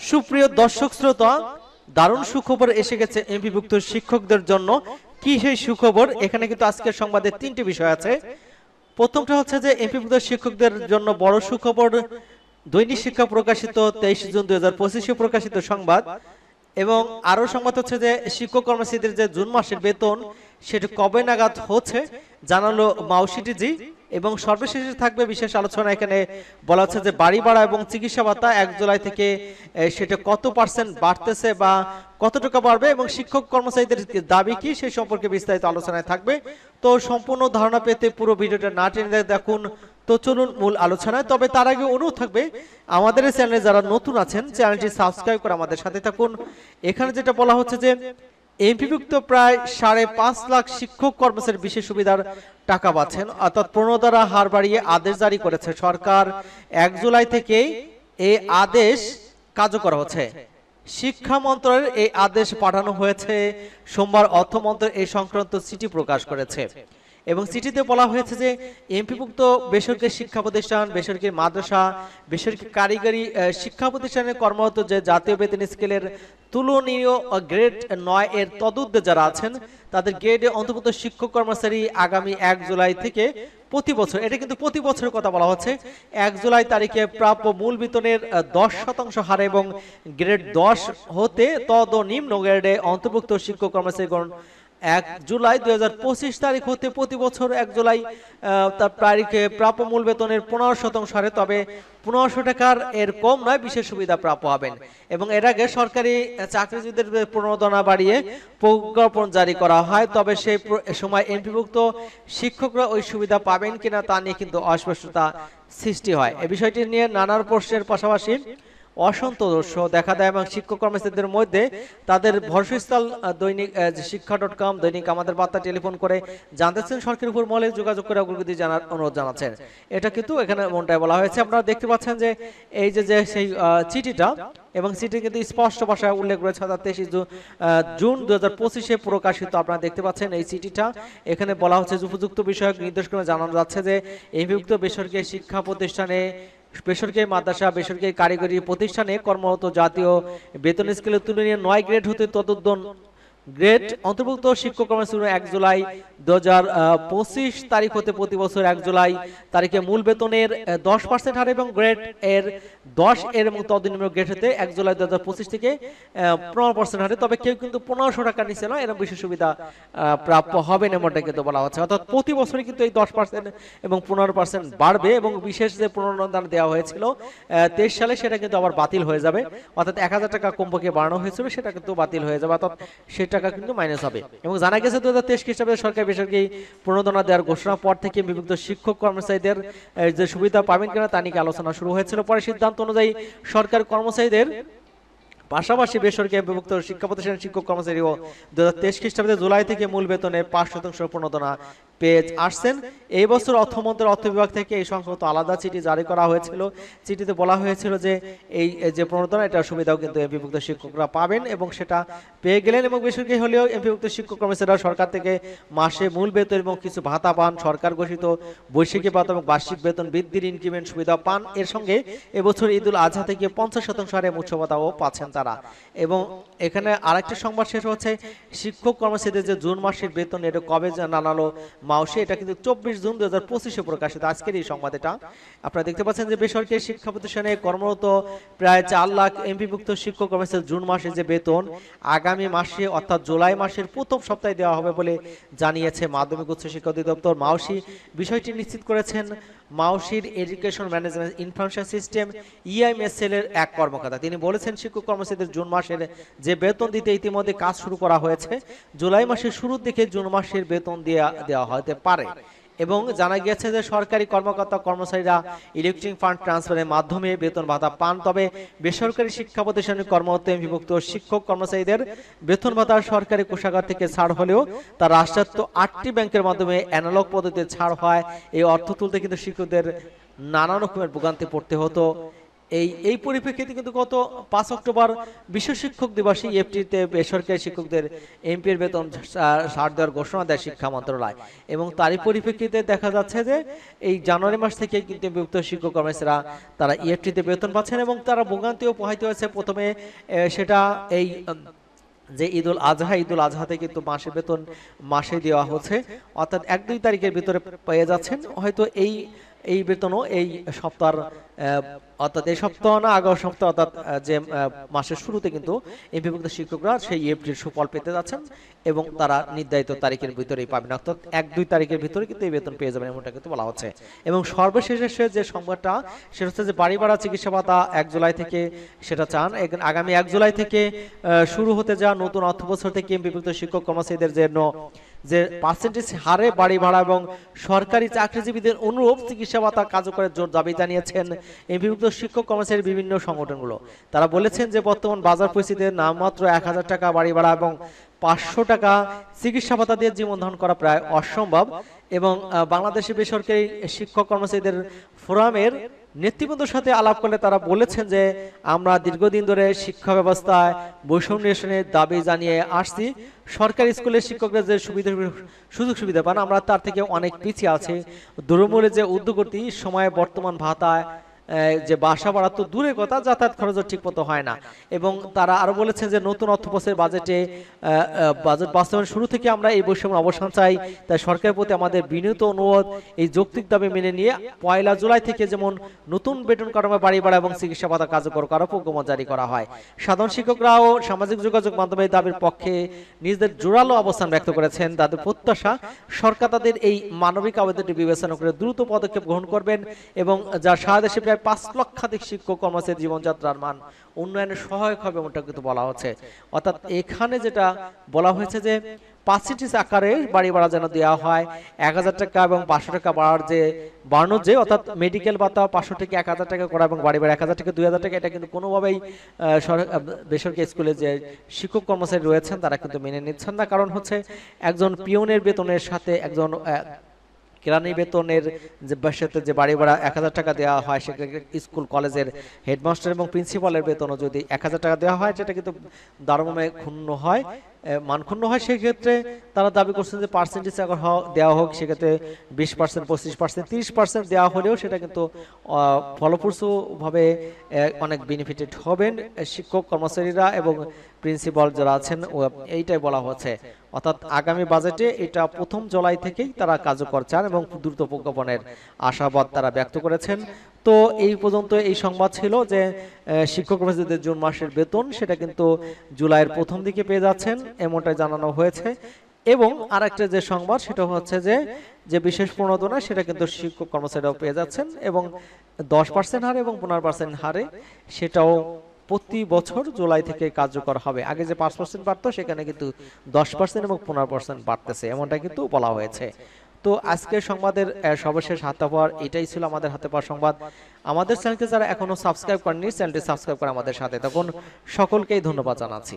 সুপ্রিয় দর্শক শ্রোতা, দারুণ সুখবর এসে গেছে এমপিভুক্ত শিক্ষকদের জন্য। কি সেই সুখবর? এখানে কিন্তু আজকের সংবাদে তিনটি বিষয় আছে। প্রথমটা হচ্ছে যে এমপিভুক্ত শিক্ষকদের জন্য বড় সুখবর, দৈনিক শিক্ষা প্রকাশিত 23 জুন 2025 প্রকাশিত সংবাদ। এবং আরো সংবাদ হচ্ছে যে শিক্ষক কর্মচারীদের যে জুন মাসের বেতন সেটা কবে নাগাদ হচ্ছে জানালো মাউসিটিজি। এবং সর্বশেষে থাকবে বিশেষ আলোচনা। এখানে বলা হচ্ছে যে বাড়ি ভাড়া এবং চিকিৎসা ভাতা 1 জুলাই থেকে সেটা কত পার্সেন্ট বাড়তেছে বা কত টাকা বাড়বে এবং শিক্ষক কর্মচারীদের দাবি কি সেই সম্পর্কে বিস্তারিত আলোচনায় থাকবে। তো সম্পূর্ণ ধারণা পেতে পুরো ভিডিওটা না টেনে দেখুন। তো চলুন মূল আলোচনায়। তবে তার আগে অনুরোধ থাকবে আমাদের চ্যানেলে যারা নতুন আছেন চ্যানেলটি সাবস্ক্রাইব করে আমাদের সাথে থাকুন। এখানে যেটা বলা হচ্ছে যে এমপিভুক্ত প্রায় 5.5 লাখ শিক্ষক কর্মচারী বিশেষ সুবিধার টাকা পাচ্ছেন, অর্থাৎ 15 দ্বারা হার বাড়িয়ে আদেশ জারি করেছে সরকার। 1 জুলাই থেকে এই আদেশ কার্যকর হচ্ছে। শিক্ষা মন্ত্রণালয়ের এই আদেশ পাঠানো হয়েছে সোমবার। অর্থ মন্ত্রণালয় এই সংক্রান্ত চিঠি প্রকাশ করেছে এবং চিঠিতে বলা হয়েছে যে এমপিভুক্ত বেসরকারি শিক্ষা প্রতিষ্ঠান, বেসরকারি মাদ্রাসা, বেসরকারি কারিগরি শিক্ষা প্রতিষ্ঠানে কর্মরত যে জাতীয় বেতন স্কেলের তুলনীয় গ্রেড 9 এর তদূর্ধ্বে যারা আছেন তাদের গ্রেডে অন্তর্ভুক্ত শিক্ষক কর্মচারী আগামী 1 জুলাই থেকে প্রতি বছর, এটা কিন্তু প্রতি বছরের কথা বলা হচ্ছে, 1 জুলাই তারিখে প্রাপ্য মূল বেতনের 10% হারে এবং গ্রেড 10 হতে তদনিম্ন গ্রেডে অন্তর্ভুক্ত শিক্ষক কর্মচারীগণ 1 জুলাই 2025 তারিখ হতে প্রতি বছর 1 জুলাই তার তারিখে প্রাপ্য মূল বেতনের 15% হারে, তবে 1500 টাকার এর কম নয় বিশেষ সুবিধা প্রাপ্য হবেন। এবং এর আগে সরকারি চাকরিজীবীদের প্রণোদনা বাড়িয়ে প্রজ্ঞাপন জারি করা হয়, তবে সেই সময় এমপিভুক্ত শিক্ষকরা ওই সুবিধা পাবেন কিনা তা নিয়ে কিন্তু অস্পষ্টতা সৃষ্টি হয়। এই বিষয়টি নিয়ে নানান প্রশ্নের পাশাপাশি অসন্তোষ দেখা দেয় এবং শিক্ষক কর্মচারীদের মধ্যে তাদের ভরসাস্থল দৈনিক শিক্ষা.com, দৈনিক আমাদের বার্তা টেলিফোন করে জানতেছেন সরকারের উপর মহলে যোগাযোগ করে অগ্রগতি জানার অনুরোধ জানাচ্ছেন। এটা কিন্তু এখানে মনটায় বলা হয়েছে। আপনারা দেখতে পাচ্ছেন যে এই যে সেই চিঠিটা, এবং চিঠি কিন্তু স্পষ্ট ভাষায় উল্লেখ রয়েছে 23 জুন 2025 প্রকাশিত। আপনারা দেখতে পাচ্ছেন এই চিঠিটা। এখানে বলা হচ্ছে উপযুক্ত বিষয়ক নির্দেশক্রমে জানানো যাচ্ছে যে এমপিভুক্ত বেসরকারি শিক্ষা প্রতিষ্ঠানে, বেসরকারি মাদ্রাসা, বেসরকারি কারিগরি প্রতিষ্ঠানে কর্মরত জাতীয় বেতন স্কেলের তুলনায় 9 গ্রেড হতে তদুর্ধ্ব গ্রেড অন্তর্ভুক্ত শিক্ষক কর্মচারী 1 জুলাই 2025 তারিখ হতে প্রতি বছর 1 জুলাই তারিখে মূল বেতনের 10% হারে এবং গ্রেড এর 10 এর এবং তদনিম্ন গ্রেড হতে 1 জুলাই 2025 থেকে 15% হারে, তবে কেউ কিন্তু 1500 টাকা নিচে নয় এরকম বিশেষ সুবিধা প্রাপ্য হবেন এমনটা কিন্তু বলা হচ্ছে। অর্থাৎ প্রতি বছরই কিন্তু এই 10% এবং 15% বাড়বে এবং বিশেষ যে পুনর্নির্ধারণ দেওয়া হয়েছিল 23 সালে সেটা কিন্তু আবার বাতিল হয়ে যাবে। অর্থাৎ 1000 টাকা কমপক্ষে বাড়ানো হয়েছিল সেটা কিন্তু বাতিল হয়ে যাবে, অর্থাৎ সেটা টাকা কিন্তু মাইনাস হবে। এবং জানা গেছে 2023 খ্রিস্টাব্দে সরকার বেসরকারি প্রণোদনা দেওয়ার ঘোষণার পর থেকে বিভক্ত শিক্ষক কর্মচারীদের যে সুবিধা পাবেন কিনা তা নিয়ে আলোচনা শুরু হয়েছিল। পরে সিদ্ধান্ত অনুযায়ী সরকার কর্মচারীদের পাশাপাশি বেসরকারি বিভক্ত শিক্ষা প্রতিষ্ঠানের শিক্ষক কর্মচারীও 2023 খ্রিস্টাব্দে জুলাই থেকে মূল বেতনের 5% প্রণোদনা পেয়ে আসছেন। এই বছর অর্থমন্ত্রীর অর্থ বিভাগ থেকে এই সংক্রান্ত আলাদা চিঠি জারি করা হয়েছিল। চিঠিতে বলা হয়েছিল যে এই যে প্রণোদনা এটার সুবিধাও কিন্তু এমপিভুক্ত শিক্ষকরা পাবেন এবং সেটা পেয়ে গেলেন। এবং বেসরকারি হলেও এমপিভুক্ত শিক্ষক কর্মচারীরা সরকার থেকে মাসে মূল বেতন এবং কিছু ভাতা পান, সরকার ঘোষিত বৈশাখী ভাতা এবং বার্ষিক বেতন বৃদ্ধির ইনক্রিমেন্ট সুবিধা পান। এর সঙ্গে এবছর ঈদুল আজহা থেকে 50% হারে উচ্চ ভাতাও পাচ্ছেন তারা। এবং এখানে আরেকটা সংবাদ শেষ হচ্ছে শিক্ষক কর্মচারীদের যে জুন মাসের বেতন এটা কবে জানালো মাউসি, এটা কিন্তু 24 জুন 2025 প্রকাশিত আজকের এই সংবাদ। এটা আপনারা দেখতে পাচ্ছেন যে বেসরকারি শিক্ষা প্রতিষ্ঠানে কর্মরত প্রায় 4 লাখ এমপিভুক্ত শিক্ষক কর্মচারী জুন মাসে যে বেতন আগামী মাসে অর্থাৎ জুলাই মাসের প্রথম সপ্তাহে দেওয়া হবে বলে জানিয়েছে মাধ্যমিক উচ্চ শিক্ষা অধিদপ্তর মাউসি। বিষয়টি নিশ্চিত করেছেন মাউসির এডুকেশন ম্যানেজমেন্ট ইনফরমেশন সিস্টেম ইআইএমএসএল এর এক কর্মকর্তা। তিনি বলেছেন শিক্ষক কর্মচারীদের জুন মাসের যে বেতন দিতে ইতিমধ্যে কাজ শুরু করা হয়েছে। জুলাই মাসের শুরুর দিকে জুন মাসের বেতন দেওয়া হতে পারে। এবং জানা গিয়েছে যে সরকারি কর্মকর্তা কর্মচারীরা ইলেকট্রনিক ফান্ড ট্রান্সফারের মাধ্যমে বেতন ভাতা পান, তবে বেসরকারি শিক্ষা প্রতিষ্ঠানে কর্মরত এমপিভুক্ত শিক্ষক কর্মচারীদের বেতন ভাতা সরকারি কোষাগার থেকে ছাড় হলেও তা রাষ্ট্রায়ত্ত 8টি ব্যাংকের মাধ্যমে অ্যানালগ পদ্ধতিতে ছাড় হয়। এই অর্থ তুলতে কিন্তু শিক্ষকদের নানা রকমের ভোগান্তি পড়তে হতো। এই পরিপ্রেক্ষিতে কিন্তু গত 5 অক্টোবর বিশ্ব শিক্ষক দিবসে ইএফটিতে বেসরকারি শিক্ষকদের এমপির বেতন ছাড় দেওয়ার ঘোষণা দেয় শিক্ষা মন্ত্রণালয়, এবং তারই পরিপ্রেক্ষিতে দেখা যাচ্ছে যে এই জানুয়ারি মাস থেকে কিন্তু এমপিভুক্ত শিক্ষক কর্মচারীরা তারা ইএফটিতে বেতন পাচ্ছেন এবং তারা ভোগান্তিও পোহাইতে হয়েছে। প্রথমে সেটা এই যে ঈদুল আজহাতে কিন্তু মাসের বেতন মাসে দেওয়া হচ্ছে, অর্থাৎ 1-2 তারিখের ভিতরে পেয়ে যাচ্ছেন হয়তো এই বেতনও এই সপ্তাহের অর্থাৎ এই সপ্তাহ না আগের সপ্তাহ, অর্থাৎ যে মাসের শুরুতে কিন্তু এমপিভুক্ত শিক্ষকরা সেই ইএফটির সুফল পেতে যাচ্ছেন এবং তারা নির্ধারিত তারিখের ভিতরেই পাবেন, অর্থাৎ 1-2 তারিখের ভিতরে কিন্তু এই বেতন পেয়ে যাবেন এমনটা কিন্তু বলা হচ্ছে। এবং সর্বশেষে যে সংবাদটা সেটা হচ্ছে যে বাড়ি ভাড়া চিকিৎসা ভাতা 1 জুলাই থেকে সেটা চান। আগামী 1 জুলাই থেকে শুরু হতে যাওয়া নতুন অর্থবছর থেকে এমপিভুক্ত শিক্ষক কর্মচারীদের জন্য যে পার্সেন্টেজ হারে বাড়ি ভাড়া এবং সরকারি চাকরিজীবীদের অনুরূপ চিকিৎসা ভাতা কার্যকরের জোর দাবি জানিয়েছেন এমপিভুক্ত শিক্ষক কর্মচারীর বিভিন্ন সংগঠনগুলো। তারা বলেছেন যে বর্তমান বাজার পরিস্থিতিতে নামমাত্র 1000 টাকা বাড়ি ভাড়া এবং 500 টাকা চিকিৎসা ভাতা দিয়ে জীবন ধারণ করা প্রায় অসম্ভব। এবং বাংলাদেশে বেসরকারি শিক্ষক কর্মচারীদের ফোরামের নেতৃবৃন্দের সাথে আলাপ করলে তারা বলেছেন যে আমরা দীর্ঘদিন ধরে শিক্ষা ব্যবস্থায় বৈষম্য নিরসনের দাবি জানিয়ে আসছি। সরকারি স্কুলের শিক্ষকরা যে সুযোগ সুবিধা পান আমরা তার থেকে অনেক পিছিয়ে আছি। দ্রব্যমূল্যের যে ঊর্ধ্বগতি সময়ে বর্তমান ভাতায় যে বাসা ভাড়া তো দূরের কথা, যাতায়াত খরচও ঠিক মতো হয় না। এবং তারা আরো বলেছেন যে নতুন অর্থবছরের বাজেট বাস্তবায়ন শুরু থেকে আমরা এই বৈষম্যের অবসান চাই। তাই সরকারের প্রতি আমাদের বিনীত অনুরোধ এই যৌক্তিক দাবি মেনে নিয়ে 1 জুলাই থেকে যেমন নতুন বেতন কাঠামো বাড়ি ভাড়া এবং চিকিৎসা ভাতা কার্যকর করার প্রজ্ঞাপন জারি করা হয়। সাধারণ শিক্ষকরাও সামাজিক যোগাযোগ মাধ্যমে দাবির পক্ষে নিজেদের জোরালো অবস্থান ব্যক্ত করেছেন। তাদের প্রত্যাশা সরকার তাদের এই মানবিক আবেদনটি বিবেচনা করে দ্রুত পদক্ষেপ গ্রহণ করবেন এবং যা সারা দেশে 5 লক্ষাধিক শিক্ষক কর্মচারীর জীবনযাত্রার মান উন্নয়নে সহায়ক হবে এমনটা কিন্তু বলা হচ্ছে। অর্থাৎ এখানে যেটা বলা হয়েছে যে পার্সেন্টেজ আকারে বাড়ি ভাড়া যেন দেওয়া হয় 1000 টাকা এবং 500 টাকা বাড়ানোর যে অর্থাৎ মেডিকেল ভাতা 500 থেকে 1000 টাকা করা এবং বাড়ি ভাড়া 1000 থেকে 2000 টাকা, এটা কিন্তু কোনোভাবেই বেসরকারি স্কুলে যে শিক্ষক কর্মচারী রয়েছেন তারা কিন্তু মেনে নিচ্ছেন না। কারণ হচ্ছে একজন পিয়নের বেতনের সাথে একজন কেরানি বেতনের সাথে যে বাড়ি ভাড়া 1000 টাকা দেওয়া হয়, সেক্ষেত্রে স্কুল কলেজের হেডমাস্টার এবং প্রিন্সিপালের বেতনও যদি 1000 টাকা দেওয়া হয় সেটা কিন্তু দারুণভাবে মানক্ষুণ্ণ হয়। সেক্ষেত্রে তারা দাবি করছেন যে পার্সেন্টেজ দেওয়া হোক, সেক্ষেত্রে 20%, 25%, 30% দেওয়া হলেও সেটা কিন্তু ফলপ্রসূভাবে অনেক বেনিফিটেড হবেন শিক্ষক কর্মচারীরা এবং প্রিন্সিপাল যারা আছেন, এইটাই বলা হচ্ছে। অর্থাৎ আগামী বাজেটে এটা 1 জুলাই থেকেই তারা কার্যকর চান এবং দ্রুত প্রজ্ঞাপনের আশাবাদ তারা ব্যক্ত করেছেন। তো এই পর্যন্ত এই সংবাদ ছিল যে শিক্ষক কর্মচারীদের জুন মাসের বেতন সেটা কিন্তু জুলাইয়ের প্রথম দিকে পেয়ে যাচ্ছেন এমনটাই জানানো হয়েছে। এবং আরেকটা যে সংবাদ সেটা হচ্ছে যে বিশেষ প্রণোদনা সেটা কিন্তু শিক্ষক কর্মচারীরাও পেয়ে যাচ্ছেন এবং 10% হারে এবং 15% হারে সেটাও প্রতি বছর জুলাই থেকে কার্যকর হবে। আগে যে 5% বাড়তো সেখানে কিন্তু 10% এবং 15% বাড়তেছে এমনটা কিন্তু বলা হয়েছে। তো আজকের সংবাদের সর্বশেষ হাতে পাওয়ার এটাই ছিল আমাদের হাতে পাওয়ার সংবাদ। আমাদের চ্যানেলকে যারা এখনো সাবস্ক্রাইব করেননি চ্যানেলটি সাবস্ক্রাইব করে আমাদের সাথে তখন সকলকেই ধন্যবাদ জানাচ্ছি।